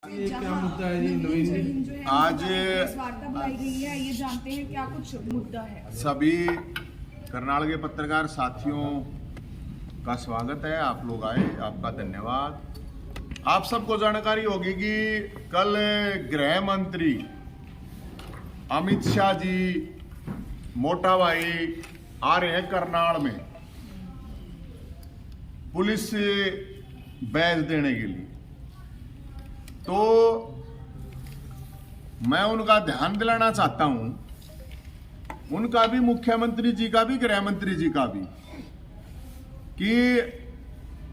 ये क्या मुद्दा है जी? नवीन आज वार्ता बुलाई गई है, ये जानते हैं क्या कुछ मुद्दा है। सभी करनाल के पत्रकार साथियों का स्वागत है। आप लोग आए, आपका धन्यवाद। आप सबको जानकारी होगी कि कल गृह मंत्री अमित शाह जी मोटा भाई आ रहे हैं करनाल में पुलिस बैच देने के लिए। तो मैं उनका ध्यान दिलाना चाहता हूं, उनका भी, मुख्यमंत्री जी का भी, गृह मंत्री जी का भी, कि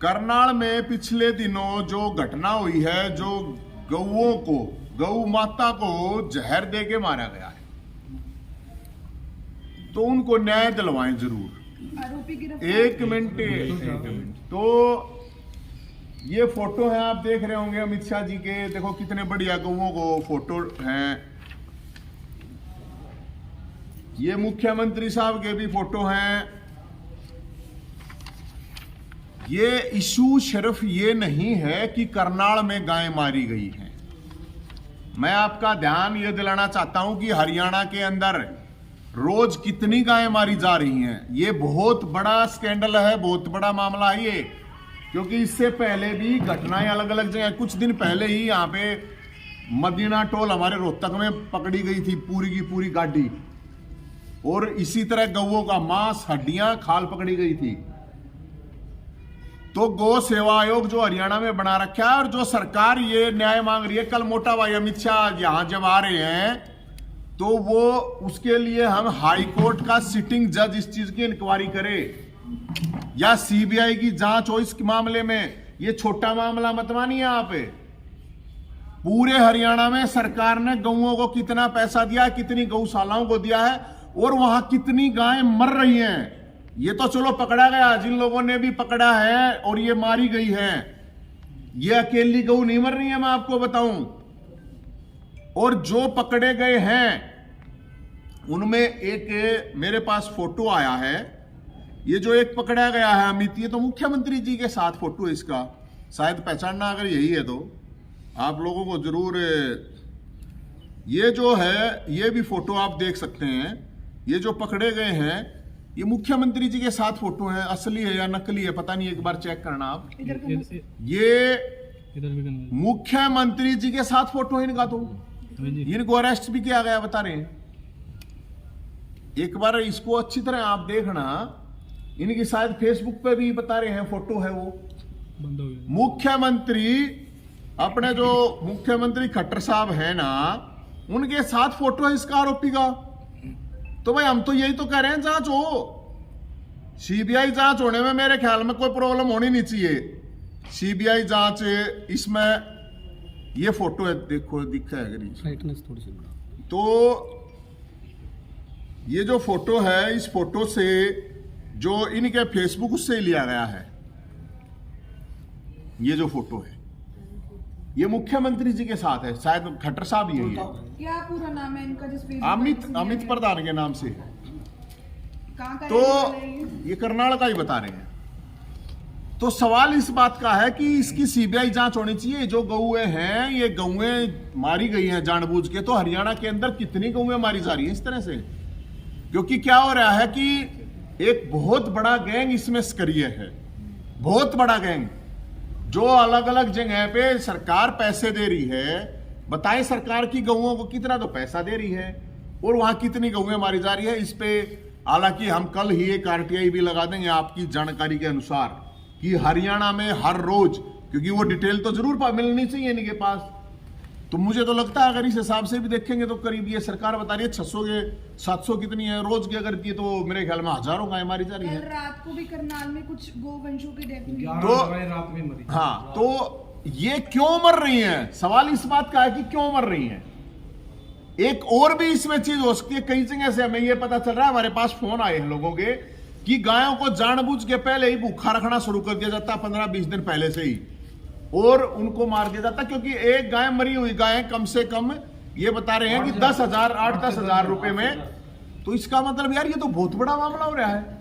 करनाल में पिछले दिनों जो घटना हुई है, जो गौओं को, गौ माता को जहर दे के मारा गया है, तो उनको न्याय दिलवाएं जरूर। आरोपी गिरफ्तार। एक मिनट। तो ये फोटो है, आप देख रहे होंगे अमित शाह जी के। देखो कितने बढ़िया गौओं को फोटो हैं। ये मुख्यमंत्री साहब के भी फोटो हैं। ये इशू सिर्फ ये नहीं है कि करनाल में गाय मारी गई है। मैं आपका ध्यान ये दिलाना चाहता हूं कि हरियाणा के अंदर रोज कितनी गायें मारी जा रही हैं। ये बहुत बड़ा स्कैंडल है, बहुत बड़ा मामला है ये, क्योंकि इससे पहले भी घटनाएं अलग अलग जगह, कुछ दिन पहले ही यहाँ पे मदीना टोल हमारे रोहतक में पकड़ी गई थी पूरी की पूरी गाड़ी, और इसी तरह गौओं का मांस, हड्डियां, खाल पकड़ी गई थी। तो गौ सेवा आयोग जो हरियाणा में बना रखा है, और जो सरकार ये न्याय मांग रही है, कल मोटा भाई अमित शाह यहां जब आ रहे हैं तो वो उसके लिए हम हाई कोर्ट का सिटिंग जज इस चीज की इंक्वायरी करे, या सीबीआई की जांच हो इस मामले में। ये छोटा मामला मत मानिए आप। पूरे हरियाणा में सरकार ने गौओं को कितना पैसा दिया, कितनी गौशालाओं को दिया है, और वहां कितनी गायें मर रही हैं। ये तो चलो पकड़ा गया, जिन लोगों ने भी पकड़ा है और ये मारी गई है, ये अकेली गौ नहीं मर रही है, मैं आपको बताऊं। और जो पकड़े गए हैं उनमें एक मेरे पास फोटो आया है। ये जो एक पकड़ा गया है अमित, ये तो मुख्यमंत्री जी के साथ फोटो है इसका। शायद पहचानना अगर यही है तो आप लोगों को जरूर, ये जो है ये भी फोटो आप देख सकते हैं। ये जो पकड़े गए हैं ये मुख्यमंत्री जी के साथ फोटो है। असली है या नकली है पता नहीं, एक बार चेक करना आप। ये मुख्यमंत्री जी के साथ फोटो है इनका। तो इनको अरेस्ट भी किया गया बता रहे हैं। एक बार इसको अच्छी तरह आप देखना, इनकी शायद फेसबुक पे भी बता रहे हैं फोटो है वो। बंद हो गया। मुख्यमंत्री, अपने जो मुख्यमंत्री खट्टर साहब है ना, उनके साथ फोटो है इसका आरोपी का। तो भाई हम तो यही तो कह रहे हैं, जांच हो। सीबीआई जांच होने में मेरे ख्याल में कोई प्रॉब्लम होनी नहीं चाहिए। सीबीआई जांच इसमें, ये फोटो है, देखो दिखा है थोड़ी सी। तो ये जो फोटो है, इस फोटो से जो इनके फेसबुक उससे लिया गया है। ये जो फोटो है ये मुख्यमंत्री जी के साथ है, शायद खट्टर साहब यही है। क्या पूरा नाम है इनका? जिस अमित प्रधान के नाम से। कहाँ का तो ये करनाल का ही बता रहे हैं। तो सवाल इस बात का है कि इसकी सीबीआई जांच होनी चाहिए। जो गौएं हैं, ये गौएं मारी गई हैं जानबूझ के। तो हरियाणा के अंदर कितनी गौएं मारी जा रही है इस तरह से? क्योंकि क्या हो रहा है कि एक बहुत बड़ा गैंग इसमें सक्रिय है, बहुत बड़ा गैंग, जो अलग अलग जगह पे सरकार पैसे दे रही है। बताएं सरकार की गौओं को कितना तो पैसा दे रही है, और वहां कितनी गौएं मारी जा रही है। इस पे हालांकि हम कल ही एक आरटीआई भी लगा देंगे आपकी जानकारी के अनुसार, कि हरियाणा में हर रोज, क्योंकि वो डिटेल तो जरूर मिलनी चाहिए इनके पास। तो मुझे तो लगता है अगर इस हिसाब से भी देखेंगे तो करीब, ये सरकार बता रही है 600 के 700 कितनी है रोज की, अगर की तो मेरे ख्याल में हजारों गाय मारी जा रही है। कल रात को भी करनाल में कुछ गोवंशों की डेथ हुई। तो रात में मरी। हाँ, तो ये क्यों मर रही हैं? सवाल इस बात का है कि क्यों मर रही हैं। एक और भी इसमें चीज हो सकती है। कई जगह से हमें ये पता चल रहा है, हमारे पास फोन आए हैं लोगों के, कि गायों को जानबूझ के पहले ही भूखा रखना शुरू कर दिया जाता 15-20 दिन पहले से ही, और उनको मार दिया जाता। क्योंकि एक गाय मरी हुई गाय कम से कम ये बता रहे हैं कि 10,000, 8-10 हजार रुपए में। तो इसका मतलब यार ये तो बहुत बड़ा मामला हो रहा है।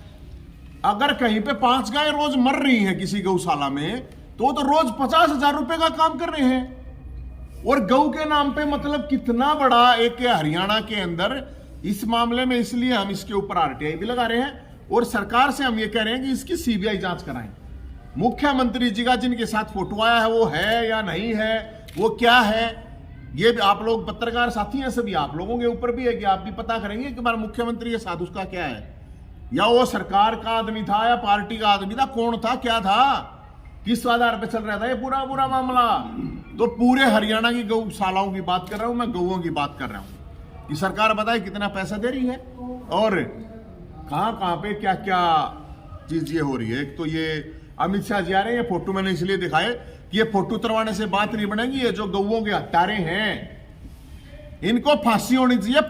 अगर कहीं पे 5 गाय रोज मर रही हैं किसी गौशाला में, तो रोज 50,000 रुपए का काम कर रहे हैं। और गऊ के नाम पे मतलब कितना बड़ा एक हरियाणा के अंदर इस मामले में, इसलिए हम इसके ऊपर आरटीआई भी लगा रहे हैं और सरकार से हम ये कह रहे हैं कि इसकी सीबीआई जांच कराएं। मुख्यमंत्री जी का जिनके साथ फोटो आया है वो है या नहीं है, वो क्या है, ये आप लोग पत्रकार साथी हैं, सभी आप लोगों के ऊपर भी है कि आप भी पता करेंगे कि हमारा मुख्यमंत्री के साथ उसका क्या है, या वो सरकार का आदमी था या पार्टी का आदमी था, कौन था, क्या था, किस आधार पे चल रहा था ये पूरा मामला। तो पूरे हरियाणा की गौशालाओं की बात कर रहा हूं मैं, गौओं की बात कर रहा हूं कि सरकार बताए कितना पैसा दे रही है और कहां पे क्या क्या चीज ये हो रही है। एक तो ये अमित शाह जी आ रहे हैं, ये फोटो मैंने इसलिए दिखाए कि ये फोटो उतरवाने से बात नहीं बनेगी। ये जो गौओं के हत्यारे हैं इनको फांसी होनी चाहिए,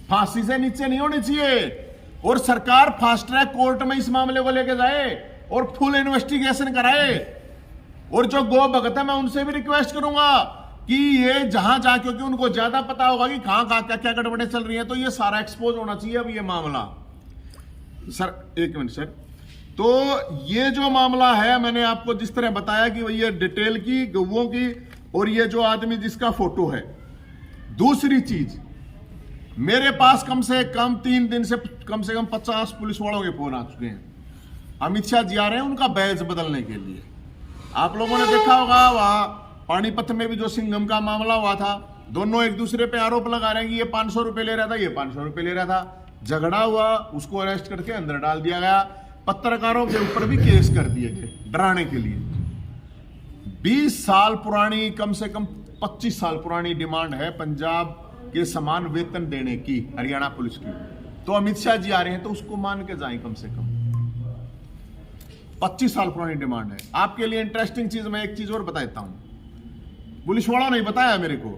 फांसी से नीचे नहीं होनी चाहिए। और सरकार फास्ट ट्रैक कोर्ट में इस मामले को लेकर जाए और फुल इन्वेस्टिगेशन कराए। और जो गौ भगत है मैं उनसे भी रिक्वेस्ट करूंगा कि ये जहां क्योंकि उनको ज्यादा पता होगा कि कहां क्या गड़बड़े चल रही हैं, तो ये सारा एक्सपोज होना चाहिए अब ये मामला। सर एक मिनट सर, तो ये जो मामला है मैंने आपको जिस तरह बताया कि ये डिटेल की गौओं की और ये जो आदमी जिसका फोटो है। दूसरी चीज, मेरे पास कम से कम 3 दिन से कम 50 पुलिस वालों के फोन आ चुके हैं। अमित शाह जी आ रहे हैं उनका बैज बदलने के लिए। आप लोगों ने देखा होगा वहां पानीपत में भी जो सिंघम का मामला हुआ था, दोनों एक दूसरे पे आरोप लगा रहे हैं कि ये 500 रुपए ले रहा था, ये 500 रुपए ले रहा था। झगड़ा हुआ, उसको अरेस्ट करके अंदर डाल दिया गया। पत्रकारों के ऊपर भी केस कर दिए गए डराने के लिए। 20 साल पुरानी, कम से कम 25 साल पुरानी डिमांड है पंजाब के समान वेतन देने की हरियाणा पुलिस की। तो अमित शाह जी आ रहे हैं तो उसको मान के जाएं। कम से कम 25 साल पुरानी डिमांड है। आपके लिए इंटरेस्टिंग चीज, मैं एक चीज और बता देता हूं। पुलिस वालों ने बताया मेरे को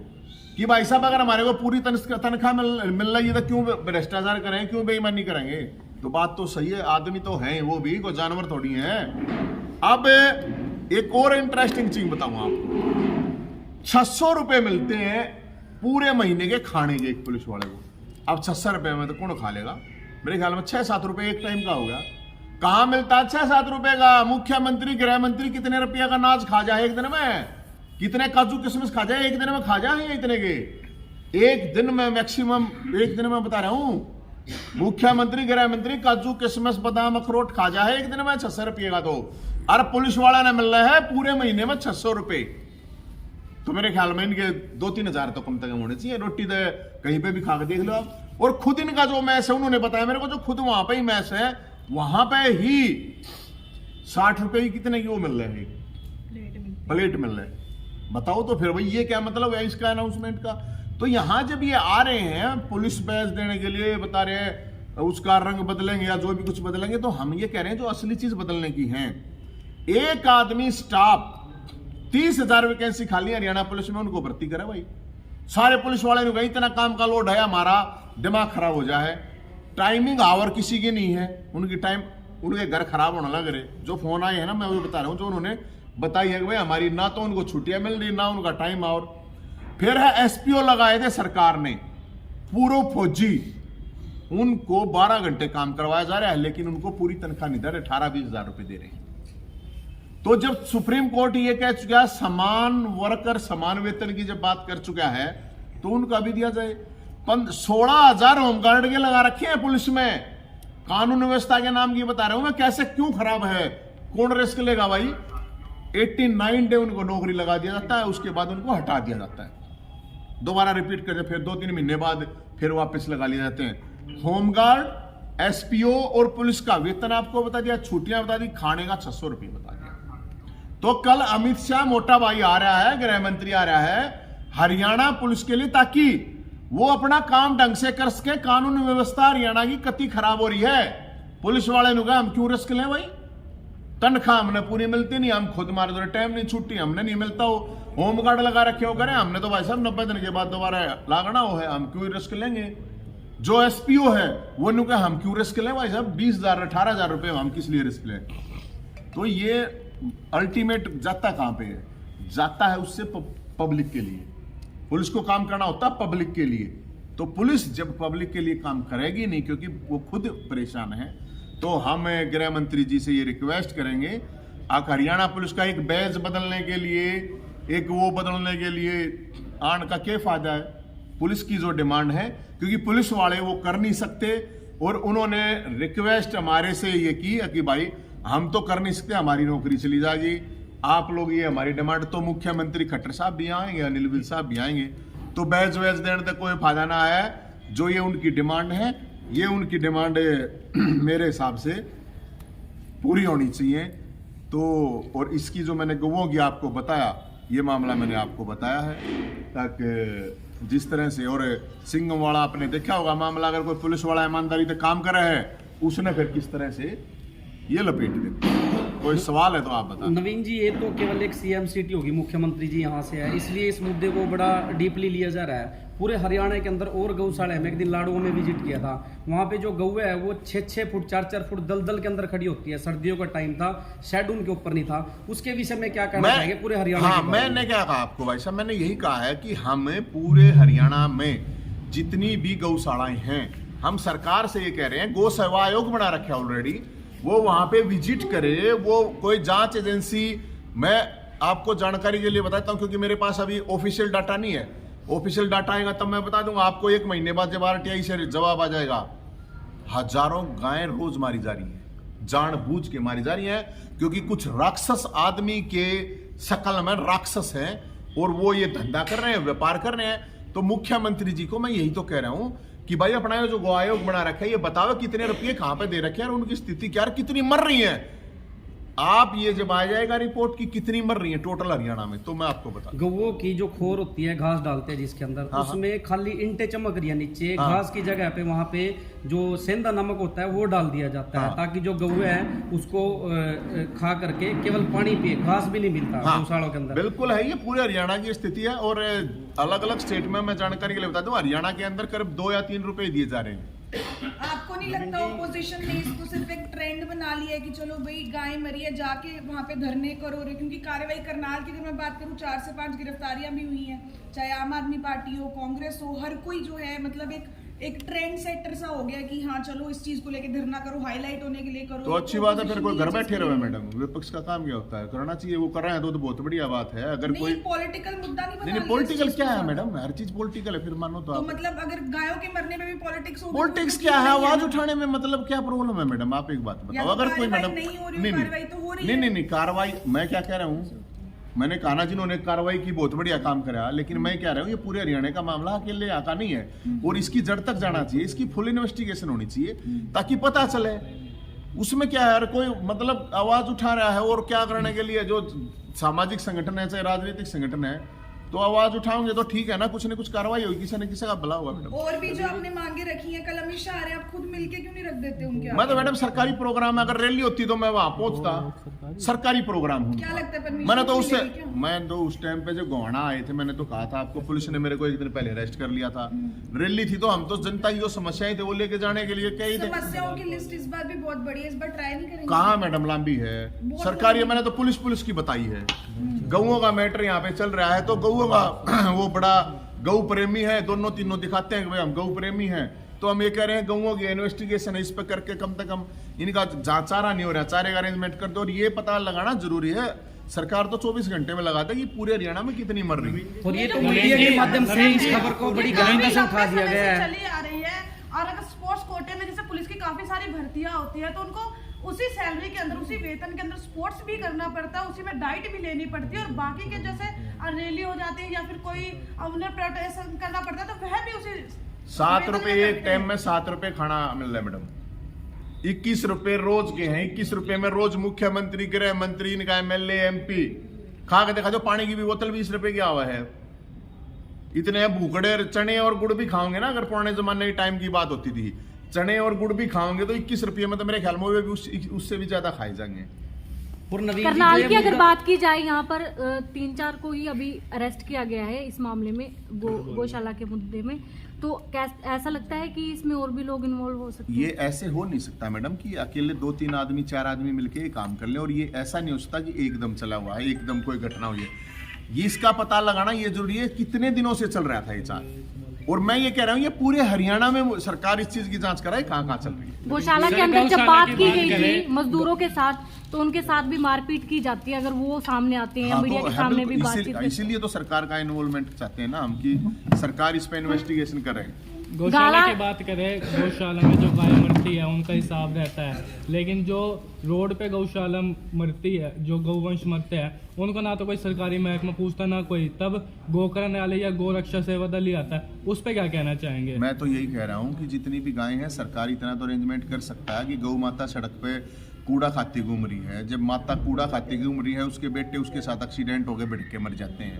कि भाई साहब अगर हमारे को पूरी तनख्वाह मिल रही है तो क्यों भ्रष्टाचार करें, क्यों बेईमानी करेंगे। तो बात तो सही है, आदमी तो हैं वो भी, कोई जानवर थोड़ी हैं। अब एक और इंटरेस्टिंग चीज बताऊंगा आपको। 600 रुपए मिलते हैं पूरे महीने के खाने के एक पुलिस वाले को। अब 600 रुपए में तो कौन खा लेगा। मेरे ख्याल में 6-7 रुपए एक टाइम का हो गया। कहां मिलता है 6-7 रुपए का। मुख्यमंत्री, गृह मंत्री कितने रुपया का नाज खा जाए एक दिन में, कितने काजू किशमिश खा जाए एक दिन में, खा जाए इतने के एक दिन में, मैक्सिमम एक दिन में बता रहा हूं। मुख्यमंत्री, गृह मंत्री काजू किशमिश बादाम अखरोट खा जाए एक दिन में 600 रुपये का। तो अरे पुलिस वाला ने मिल रहा है पूरे महीने में 600 रुपए। तो मेरे ख्याल में इनके 2-3 हजार तो कम से कम होने चाहिए। रोटी तो कहीं पे भी खा के देख लो आप। और खुद इनका जो मैस है, उन्होंने बताया मेरे को, जो खुद वहां पे ही मैस है वहां पे ही 60 रुपए की कितने की वो मिल रहे हैं, प्लेट मिल रहे हैं। बताओ तो फिर भाई ये क्या मतलब है इसका अनाउंसमेंट का। तो यहां जब ये आ रहे हैं पुलिस बैज देने के लिए, बता रहे हैं उसका रंग बदलेंगे या जो भी कुछ बदलेंगे, तो हम ये कह रहे हैं जो असली चीज बदलने की है। एक आदमी स्टाफ 30,000 वैकेंसी खाली हरियाणा पुलिस में, उनको भर्ती करे भाई। सारे पुलिस वाले ने इतना काम का लोड है, हमारा दिमाग खराब हो जाए। टाइमिंग आवर किसी की नहीं है, उनकी टाइम, उनके घर खराब होने लग रहे। जो फोन आए हैं ना, मैं वो बता रहा हूं, जो उन्होंने बताई है कि भाई हमारी ना तो उनको छुट्टियां मिल रही, ना उनका टाइम आवर। फिर है एसपीओ लगाए थे सरकार ने, पूर्व फौजी, उनको 12 घंटे काम करवाया जा रहा है, लेकिन उनको पूरी तनख्वाह नहीं दे रहे, 18-20 हजार रुपए दे रहे हैं। तो जब सुप्रीम कोर्ट ये कह चुका है समान वर्कर समान वेतन की जब बात कर चुका है, तो उनका भी दिया जाए। 16,000 होमगार्ड के लगा रखे हैं पुलिस में। कानून व्यवस्था के नाम की बता रहा हूं मैं, कैसे क्यों खराब है, कौन रिस्क लेगा भाई। 89 डे उनको नौकरी लगा दिया जाता है, उसके बाद उनको हटा दिया जाता है। दोबारा रिपीट करके फिर 2-3 महीने बाद फिर वापस लगा लिए जाते हैं। होमगार्ड, एसपीओ और पुलिस का वेतन आपको बता दिया, छुट्टियां बता दी, खाने का 600 रुपये बता दिया। तो कल अमित शाह मोटा भाई आ रहा है, गृह मंत्री आ रहा है हरियाणा पुलिस के लिए, ताकि वो अपना काम ढंग से कर सके। कानून व्यवस्था हरियाणा की कति खराब हो रही है। पुलिस वाले ने कहा हम क्यों रिस्क लें भाई, तनख्वाह हमने पूरी मिलती नहीं, हम खुद मार दो, टाइम नहीं, छुट्टी हमने नहीं मिलता हो, होमगार्ड लगा रखे हो करें, हमने तो भाई साहब 90 दिन के बाद दोबारा लागना हो है, हम क्यों रिस्क लेंगे। जो एसपीओ है वो ने कहा हम क्यों रिस्क लें भाई साहब, 20,000 18,000 रुपए हम किस लिए रिस्क लें। तो ये अल्टीमेट जाता कहां पे है, जाता है उससे पब्लिक के लिए। पुलिस को काम करना होता है पब्लिक के लिए। तो पुलिस जब पब्लिक के लिए काम करेगी नहीं, क्योंकि वो खुद परेशान है, तो हम गृह मंत्री जी से ये रिक्वेस्ट करेंगे, आप हरियाणा पुलिस का एक बैज बदलने के लिए एक वो बदलने के लिए आन का क्या फायदा है? पुलिस की जो डिमांड है, क्योंकि पुलिस वाले वो कर नहीं सकते और उन्होंने रिक्वेस्ट हमारे से ये की है कि भाई हम तो कर नहीं सकते, हमारी नौकरी चली जाएगी, आप लोग ये हमारी डिमांड। तो मुख्यमंत्री खट्टर साहब भी आएंगे, अनिल विज साहब भी आएंगे, तो बैच वैच देने तक कोई फायदा ना है। जो ये उनकी डिमांड है, ये उनकी डिमांड मेरे हिसाब से पूरी होनी चाहिए। तो और इसकी जो मैंने गौओं की आपको बताया, ये मामला मैंने आपको बताया है, ताकि जिस तरह से, और सिंघम वाला आपने देखा होगा मामला, अगर कोई पुलिस वाला ईमानदारी से काम कर रहा है, उसने फिर किस तरह से ये लपेट दे। कोई सवाल है तो आप बताएं। नवीन जी, ये तो केवल एक सीएम सिटी होगी, मुख्यमंत्री जी यहाँ से है, इसलिए इस मुद्दे को बड़ा डीपली लिया जा रहा है। पूरे हरियाणा के अंदर और गौशाला है, मैं एक दिन लाडुओं में विजिट किया था, वहाँ पे जो गऊ है वो 6-6 फुट 4-4 फुट दलदल के अंदर खड़ी होती है। सर्दियों का टाइम था, शेड उनके ऊपर नहीं था। उसके विषय में क्या कहना चाहिए पूरे हरियाणा? हाँ, मैंने क्या कहा आपको भाई साहब, मैंने यही कहा है कि हमें पूरे हरियाणा में जितनी भी गौशालाएं हैं, हम सरकार से ये कह रहे हैं, गौ सेवा आयोग बना रखा है ऑलरेडी, वो वहां पे विजिट करे, वो कोई जांच एजेंसी। मैं आपको जानकारी के लिए बताता हूं, क्योंकि मेरे पास अभी ऑफिशियल डाटा नहीं है। ऑफिशियल डाटा आएगा तब मैं बता दूंगा आपको। 1 महीने बाद जब आरटीआई से जवाब आ जाएगा, हजारों गायें रोज मारी जा रही हैं, जानबूझ के मारी जा रही हैं, क्योंकि कुछ राक्षस आदमी के शकल में राक्षस हैं और वो ये धंधा कर रहे हैं, व्यापार कर रहे हैं। तो मुख्यमंत्री जी को मैं यही तो कह रहा हूं कि भाई अपना ये जो गौ आयोग बना रखा है, ये बताओ कितने रुपये कहां पे दे रखे हैं और उनकी स्थिति क्या है, कितनी मर रही है। आप ये जब आ जाएगा रिपोर्ट की कितनी मर रही है टोटल हरियाणा में, तो मैं आपको बता। गौओं की जो खोर होती है, घास डालते हैं जिसके अंदर, हाँ, उसमें खाली इंटे चमक रही है नीचे, हाँ, घास की जगह पे वहां पे जो सेंधा नमक होता है वो डाल दिया जाता है, हाँ, ताकि जो गौए है उसको खा करके केवल पानी पिए, घास भी नहीं मिलता गौशालों के अंदर। बिल्कुल है, ये पूरे हरियाणा की स्थिति है। और अलग अलग स्टेट में मैं जानकारी के लिए बता दूं, हरियाणा के अंदर करीब 2 या 3 रुपए दिए जा रहे हैं। आपको नहीं लगता ओपोजिशन ने इसको सिर्फ एक ट्रेंड बना लिया है कि चलो भाई गाय मरी है, जाके वहां पे धरने करो? क्योंकि कार्रवाई करनाल की अगर मैं बात करूं, 4 से 5 गिरफ्तारियां भी हुई हैं, चाहे आम आदमी पार्टी हो, कांग्रेस हो, हर कोई जो है मतलब एक ट्रेंड सेटर सा हो गया कि हाँ चलो इस चीज को लेके धरना करो, हाईलाइट होने के लिए करो। तो अच्छी बात है, फिर कोई घर बैठे रहे मैडम, विपक्ष का काम क्या होता है, करना चाहिए, वो कर रहे हैं तो बहुत बढ़िया बात है। अगर कोई पॉलिटिकल मुद्दा नहीं, पॉलिटिकल क्या है मैडम, हर चीज पॉलिटिकल है, फिर मानो तो आप मतलब अगर गायों के मरने में भी पॉलिटिक्स हो, पॉलिटिक्स क्या है, आवाज उठाने में मतलब क्या प्रॉब्लम है मैडम? आप एक बात बताओ, अगर कोई मैडम नहीं कार्रवाई, मैं क्या कह रहा हूँ, मैंने कहा ना जिन्होंने कार्रवाई की बहुत बढ़िया काम करा, लेकिन मैं कह रहा हूँ ये पूरे हरियाणा का मामला अकेले आका नहीं है और इसकी जड़ तक जाना चाहिए, इसकी फुल इन्वेस्टिगेशन होनी चाहिए ताकि पता चले उसमें क्या है। कोई मतलब आवाज उठा रहा है और क्या करने के लिए, जो सामाजिक संगठन है चाहे राजनीतिक संगठन है, तो आवाज उठाओगे तो ठीक है ना, कुछ न कुछ कार्रवाई होगी, किसी न किसी का भला होगा मैडम। और भी जो आपने मांगे रखी हैं, कल अमित शाह आ रहे हैं, आप खुद मिलके क्यों नहीं रख देते उनके? मैं तो मैडम सरकारी प्रोग्राम में अगर रैली होती तो मैं वहां पहुंचता, सरकारी प्रोग्राम हूँ। क्या लगता है मैंने तो उससे, मैं तो उस टाइम पे जो गोहाना आए थे, मैंने तो कहा था आपको, पुलिस ने मेरे को 1 दिन पहले अरेस्ट कर लिया था। रैली थी तो हम तो जनता की जो समस्याएं थे वो लेके जाने के लिए कई थे। समस्याओं की लिस्ट इस बार भी बहुत बड़ी है, इस बार ट्राई नहीं करेंगे? कहाँ मैडम लंबी है सरकारी, मैंने तो पुलिस की बताई है। गऊओं का मैटर यहाँ पे चल रहा है, तो गऊओं का वो बड़ा गऊ प्रेमी है, दोनों तीनों दिखाते हैं कि भाई हम गऊ प्रेमी हैं, तो हम ये कह रहे हैं गऊओं की इन्वेस्टिगेशन इस पे करके कम से कम इनका चारा नहीं हो रहा, चारे का अरेंजमेंट कर दो। और ये पता लगाना जरूरी है, सरकार तो 24 घंटे में लगा देगी पूरे हरियाणा में कितनी मर रही है। और ये तो मीडिया के माध्यम से इस खबर को बड़ी गंभीरता से उठा दिया गया है। चली आ रही है, और अगर स्पोर्ट्स कोटे में जैसे पुलिस की काफी सारी भर्तियां होती है, तो उनको उसी सैलरी के अंदर, उसी वेतन के अंदर स्पोर्ट्स भी करना पड़ता है, उसी में डाइट भी लेनी पड़ती है, और बाकी के जैसे रैली हो जाती है या फिर कोई उन्हें प्रोटेस्ट करना पड़ता है, तो वह भी उसी 7 रुपए एक टाइम में 7 रुपए खाना मिल रहा है मैडम। 21 रुपए रोज के हैं, 21 रुपए में रोज मुख्यमंत्री, गृह मंत्री, इनका MLA MP खा के देखा, जो पानी की भी बोतल 20 रुपए की आवा है। इतने भूखड़े चने और गुड़ भी खाओगे ना, अगर पुराने जमाने के टाइम की बात होती थी, चने और गुड़ भी खाओगे तो 21 रुपये में तो मेरे ख्याल में वे भी उससे भी ज्यादा खाए जाएंगे। करनाल की अगर बात की जाए, यहाँ पर 3-4 को ही अभी अरेस्ट किया गया है इस मामले में, गौशाला के मुद्दे में, तो ऐसा लगता है कि इसमें और भी लोग इन्वॉल्व हो सकते हैं? ये ऐसे हो नहीं सकता मैडम कि अकेले 2-3 आदमी 4 आदमी मिलके ये काम कर ले, और ये ऐसा नहीं हो सकता कि एकदम चला हुआ है, एकदम कोई घटना हुई है। ये इसका पता लगाना ये जरूरी है, कितने दिनों से चल रहा था ये जांच। और मैं ये कह रहा हूँ ये पूरे हरियाणा में सरकार इस चीज की जांच कराए, कहाँ चल रही है। गौशाला के अंदर जब बात की गई थी मजदूरों के साथ, तो उनके साथ भी मारपीट की जाती है अगर वो सामने आते हैं या हाँ, मीडिया तो के है सामने भी बिल्कुल, बातचीत इसीलिए तो सरकार का इन्वॉल्वमेंट चाहते हैं ना हम, कि सरकार इस पे इन्वेस्टिगेशन करे। गौशाला गाला- की बात करें, गौशाला में जो गाय मरती है उनका हिसाब रहता है, लेकिन जो रोड पे गौशाला मरती है, जो गौवंश मरते हैं, उनको ना तो कोई सरकारी महकमा पूछता ना कोई, तब गोकर्णालय या गौ रक्षा सेवा दल ही आता है। उस पे क्या कहना चाहेंगे? मैं तो यही कह रहा हूँ कि जितनी भी गायें हैं सरकार इतना तो अरेंजमेंट कर सकता है कि गौ माता सड़क पे कूड़ा खाती घूम रही है, जब माता कूड़ा खाती घूम रही है उसके बेटे उसके साथ एक्सीडेंट हो गए, भिड़ के मर जाते हैं,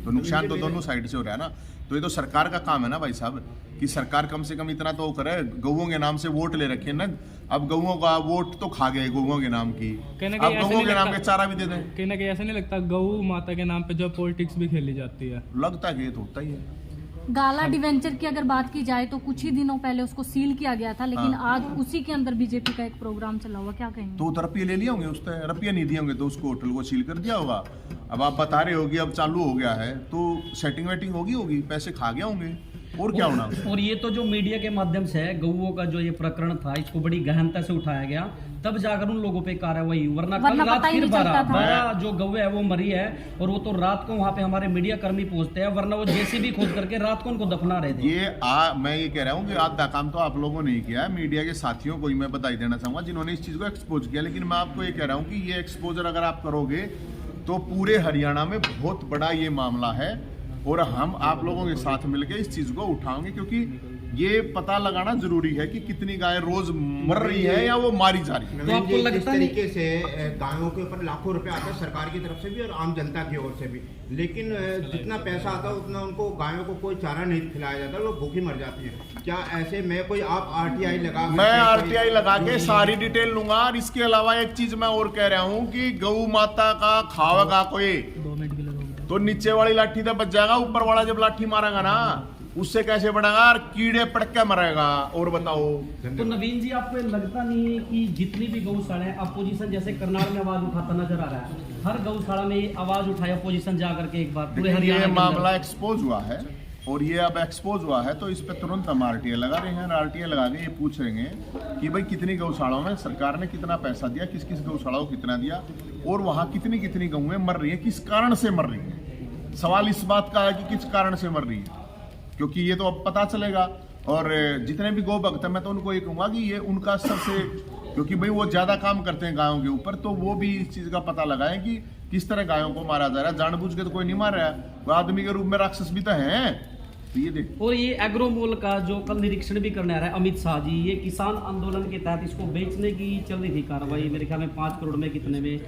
तो नुकसान तो दोनों साइड से हो रहा है ना। तो ये तो सरकार का काम है ना भाई साहब, कि सरकार कम से कम इतना तो करे। गौओं के नाम से वोट ले रखे ना, अब गौओं का वोट तो खा गए गौओं के नाम की, कहने अब का ऐसा गौओं नहीं के नाम लगता- के चारा भी दे दें। कहीं ना कहीं ऐसा नहीं लगता गौ माता के नाम पे जो पॉलिटिक्स भी खेली जाती है? लगता है कि ये तो होता ही है। गाला डिवेंचर की अगर बात की जाए तो कुछ ही दिनों पहले उसको सील किया गया था, लेकिन आज उसी के अंदर बीजेपी का एक प्रोग्राम चला हुआ, क्या कहेंगे? तो रुपये ले लिए होंगे, उस पर रुपये नहीं दिए होंगे तो उसको होटल को सील कर दिया होगा। अब आप बता रहे होगी अब चालू हो गया है, तो सेटिंग वेटिंग होगी, पैसे खा गया होंगे, और क्या होना। और ये तो जो मीडिया के माध्यम से है, गौओं का जो ये प्रकरण था, इसको बड़ी गहनता से उठाया गया, तब जाकर उन लोगों पे कार्रवाई, वरना कल वरना रात पता ही फिर नहीं चलता था। 12 जो गौ है वो मरी है, और वो तो रात को वहाँ पे हमारे मीडिया कर्मी पहुंचते हैं, वरना वो जेसीबी खोद करके रात को उनको दफना रहे थे। मैं ये कह रहा हूँ कि आधा काम तो आप लोगों ने ही किया है, मीडिया के साथियों को ही मैं बधाई देना चाहूंगा जिन्होंने इस चीज को एक्सपोज किया। लेकिन मैं आपको ये कह रहा हूँ कि ये एक्सपोजर अगर आप करोगे तो पूरे हरियाणा में बहुत बड़ा ये मामला है, और हम आप लोगों के साथ मिलकर इस चीज को उठाएंगे, क्योंकि ये पता लगाना जरूरी है कि कितनी गाय रोज मर रही है या वो मारी जा रही है। तो आपको लगता जिस नहीं- तरीके से गायों के ऊपर लाखों रुपए आता है सरकार की तरफ से भी और आम जनता की ओर से भी, लेकिन जितना पैसा आता है उतना उनको गायों को कोई चारा नहीं खिलाया जाता, वो भूखी मर जाती है। क्या ऐसे में कोई आप आरटीआई लगा, मैं आरटीआई लगा के सारी डिटेल लूंगा। और इसके अलावा एक चीज मैं और कह रहा हूँ कि गौ माता का खावेगा कोई तो नीचे वाली लाठी तो बच जाएगा, ऊपर वाला जब लाठी मारेगा ना उससे कैसे बढ़ेगा, और कीड़े पड़ के मरेगा। और बताओ। तो नवीन जी, आपको ये लगता नहीं है कि जितनी भी गौशाला है, अपोजिशन जैसे करनाल में आवाज उठाता नजर आ रहा है, हर गौशाला में ये आवाज उठाई अपोजिशन जाकर के एक बार पूरे हरियाणा ये के अंदर। मामला एक्सपोज हुआ है, और ये अब एक्सपोज हुआ है तो इस पे तुरंत हम आरटीआई लगा रहे हैं। आरटीआई लगा के ये पूछ रहे हैं कि भाई कितनी गौशालाओं में सरकार ने कितना पैसा दिया, किस किस गौशालाओं को कितना दिया, और वहाँ कितनी कितनी गौएं मर रही है, किस कारण से मर रही है। सवाल इस बात का है कि किस कारण से मर रही है, क्योंकि ये तो अब पता चलेगा। और जितने भी गौ भक्त हैं मैं तो उनको ये कहूँगा कि ये उनका सबसे, क्योंकि भाई वो ज़्यादा काम करते हैं गायों के ऊपर, तो वो भी इस चीज़ का पता लगाएं कि किस तरह गायों को मारा जा रहा है। जानबूझ के तो कोई नहीं मार रहा है, वो आदमी के रूप में राक्षस भी तो हैं। तो ये देखो। और ये एग्रोमोल का जो कल निरीक्षण भी करने आ रहा है अमित शाह जी, ये किसान आंदोलन के तहत इसको बेचने की चल रही थी कार्रवाई, मेरे ख्याल में 5 करोड़ में कितने में